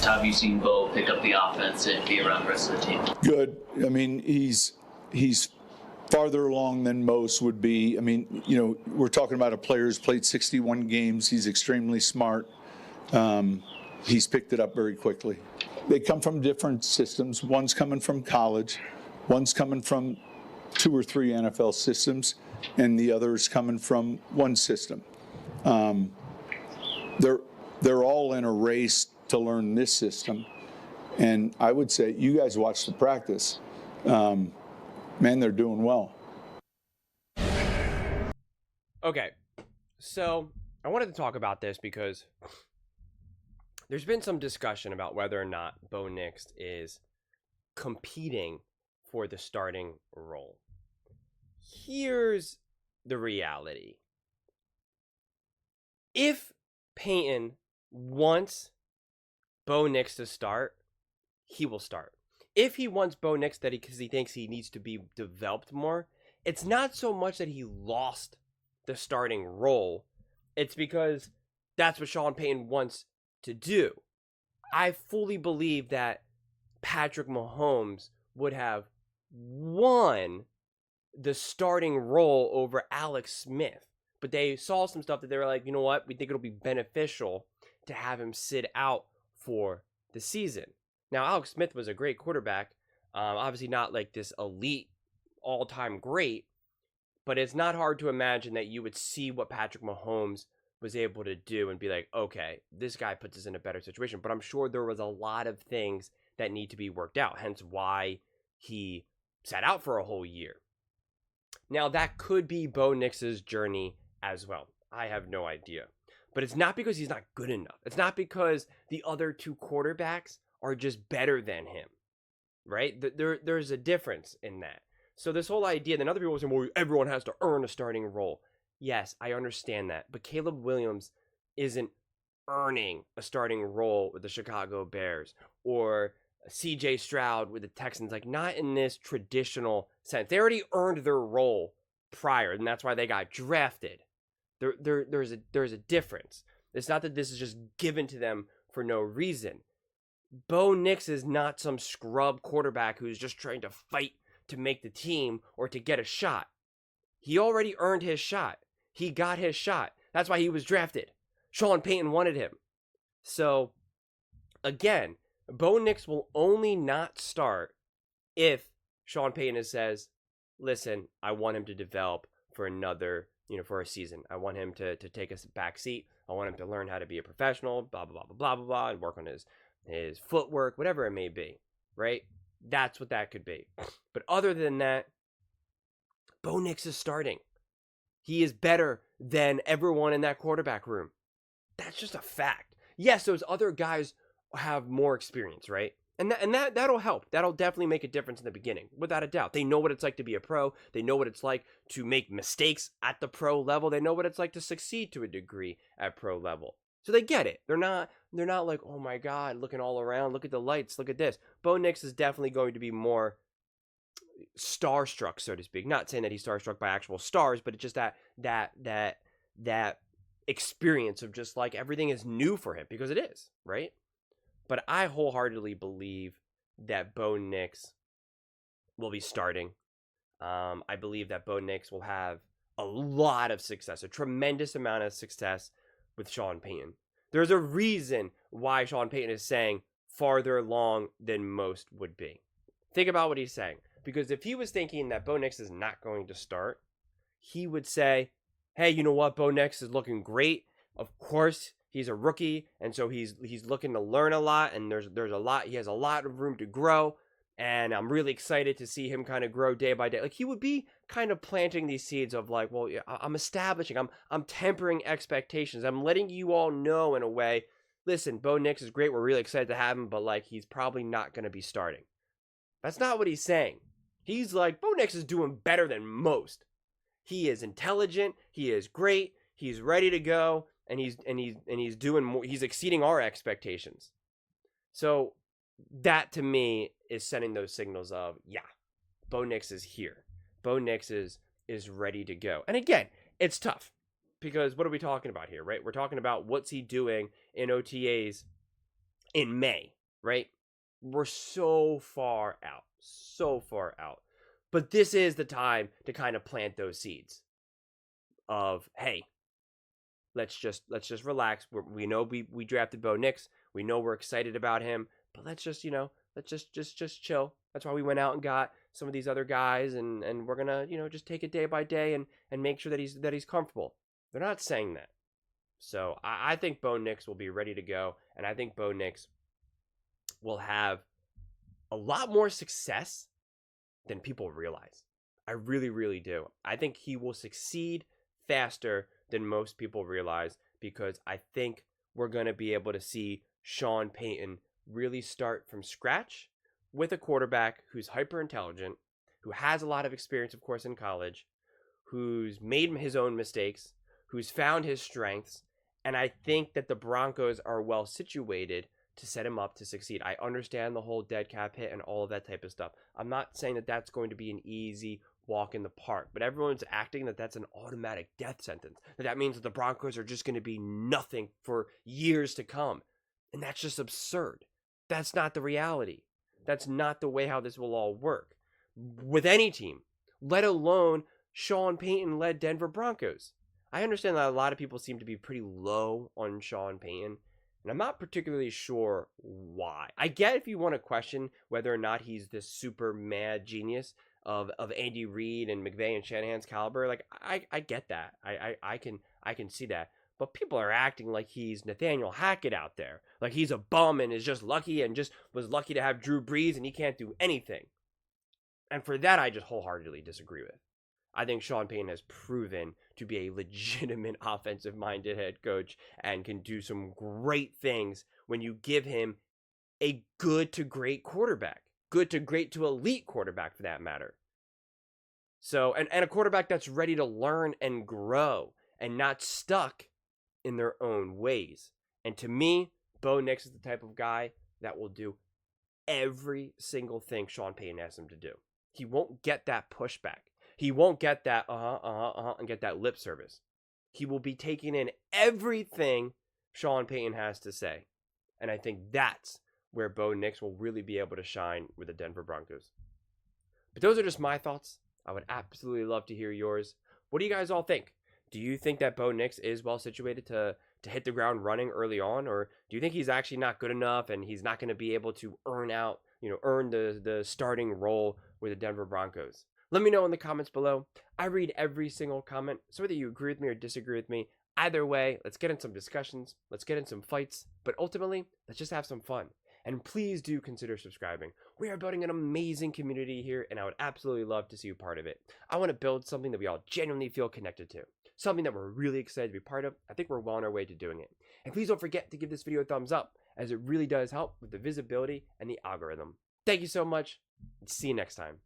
How have you seen Bo pick up the offense and be around the rest of the team? Good. I mean, he's farther along than most would be. I mean, we're talking about a player who's played 61 games. He's extremely smart. He's picked it up very quickly. They come from different systems. One's coming from college, one's coming from 2 or 3 NFL systems, and the other's coming from one system. They're all in a race to learn this system. And I would say, you guys watch the practice. Man, they're doing well. Okay, so I wanted to talk about this because there's been some discussion about whether or not Bo Nix is competing for the starting role. Here's the reality. If Payton wants Bo Nix to start, he will start. If he wants Bo Nix because he thinks he needs to be developed more, it's not so much that he lost the starting role. It's because that's what Sean Payton wants to do. I fully believe that Patrick Mahomes would have won the starting role over Alex Smith. But they saw some stuff that they were like, you know what? We think it'll be beneficial to have him sit out for the season. Now, Alex Smith was a great quarterback. Obviously not like this elite all-time great. But it's not hard to imagine that you would see what Patrick Mahomes was able to do and be like, okay, this guy puts us in a better situation. But I'm sure there was a lot of things that need to be worked out. Hence why he sat out for a whole year. Now, that could be Bo Nix's journey as well. I have no idea. But it's not because he's not good enough. It's not because the other 2 quarterbacks are just better than him, right? There's a difference in that. So this whole idea that other people say, well, everyone has to earn a starting role. Yes, I understand that. But Caleb Williams isn't earning a starting role with the Chicago Bears or CJ Stroud with the Texans. Like, not in this traditional sense. They already earned their role prior, and that's why they got drafted. There's a difference. It's not that this is just given to them for no reason. Bo Nix is not some scrub quarterback who's just trying to fight to make the team or to get a shot. He already earned his shot. He got his shot. That's why he was drafted. Sean Payton wanted him. So, again, Bo Nix will only not start if Sean Payton says, listen, I want him to develop for another, for a season. I want him to take a back seat. I want him to learn how to be a professional, blah, blah, blah, blah, blah, blah, and work on his footwork, whatever it may be, right? That's what that could be. But other than that, Bo Nix is starting. He is better than everyone in that quarterback room. That's just a fact. Yes, those other guys have more experience, right? And that'll help. That'll definitely make a difference in the beginning, without a doubt. They know what it's like to be a pro. They know what it's like to make mistakes at the pro level. They know what it's like to succeed to a degree at pro level. So they get it. They're not like, oh my God, looking all around. Look at the lights. Look at this. Bo Nix is definitely going to be more starstruck, so to speak. Not saying that he's starstruck by actual stars, but it's just that experience of just like everything is new for him, because it is, right? But I wholeheartedly believe that Bo Nix will be starting. I believe that Bo Nix will have a lot of success, a tremendous amount of success with Sean Payton. There's a reason why Sean Payton is saying farther along than most would be. Think about what he's saying. Because if he was thinking that Bo Nix is not going to start, he would say, hey, you know what? Bo Nix is looking great. Of course, he's a rookie, and so he's looking to learn a lot, and there's a lot. He has a lot of room to grow, and I'm really excited to see him kind of grow day by day. Like, he would be kind of planting these seeds of like, well, I'm establishing, I'm tempering expectations. I'm letting you all know in a way, listen, Bo Nix is great. We're really excited to have him, but like, he's probably not going to be starting. That's not what he's saying. He's like, Bo Nix is doing better than most. He is intelligent. He is great. He's ready to go. And he's doing more. He's exceeding our expectations. So that to me is sending those signals of, yeah, Bo Nix is here. Bo Nix is ready to go. And again, it's tough because what are we talking about here, right? We're talking about what's he doing in OTAs in May. right? We're so far out, so far out. But this is the time to kind of plant those seeds of, hey, let's just relax. We know we drafted Bo Nix. We know we're excited about him, but let's just let's just chill. That's why we went out and got some of these other guys, and we're gonna just take it day by day and make sure that he's comfortable. They're not saying that. So I think Bo Nix will be ready to go, and I think Bo Nix will have a lot more success than people realize. I really, really do. I think he will succeed faster than most people realize, because I think we're going to be able to see Sean Payton really start from scratch with a quarterback who's hyper intelligent, who has a lot of experience, of course, in college, who's made his own mistakes, who's found his strengths, and I think that the Broncos are well situated to set him up to succeed. I understand the whole dead cap hit and all of that type of stuff. I'm not saying that that's going to be an easy walk in the park, but everyone's acting that that's an automatic death sentence. That means that the Broncos are just going to be nothing for years to come. And that's just absurd. That's not the reality. That's not the way how this will all work with any team, let alone Sean Payton led Denver Broncos. I understand that a lot of people seem to be pretty low on Sean Payton, and I'm not particularly sure why. I get if you want to question whether or not he's this super mad genius of Andy Reid and McVay and Shanahan's caliber. Like, I get that. I can see that. But people are acting like he's Nathaniel Hackett out there. Like he's a bum and is just lucky and just was lucky to have Drew Brees and he can't do anything. And for that, I just wholeheartedly disagree with. I think Sean Payton has proven to be a legitimate offensive-minded head coach and can do some great things when you give him a good to great quarterback. Good to great to elite quarterback, for that matter. So, and a quarterback that's ready to learn and grow and not stuck in their own ways. And to me, Bo Nix is the type of guy that will do every single thing Sean Payton asks him to do. He won't get that pushback. He won't get that and get that lip service. He will be taking in everything Sean Payton has to say. And I think that's where Bo Nix will really be able to shine with the Denver Broncos. But those are just my thoughts. I would absolutely love to hear yours. What do you guys all think? Do you think that Bo Nix is well situated to hit the ground running early on? Or do you think he's actually not good enough and he's not going to be able to earn the starting role with the Denver Broncos? Let me know in the comments below. I read every single comment, so whether you agree with me or disagree with me, either way, let's get in some discussions, let's get in some fights, but ultimately, let's just have some fun. And please do consider subscribing. We are building an amazing community here, and I would absolutely love to see you part of it. I want to build something that we all genuinely feel connected to, something that we're really excited to be part of. I think we're well on our way to doing it. And please don't forget to give this video a thumbs up, as it really does help with the visibility and the algorithm. Thank you so much, and see you next time.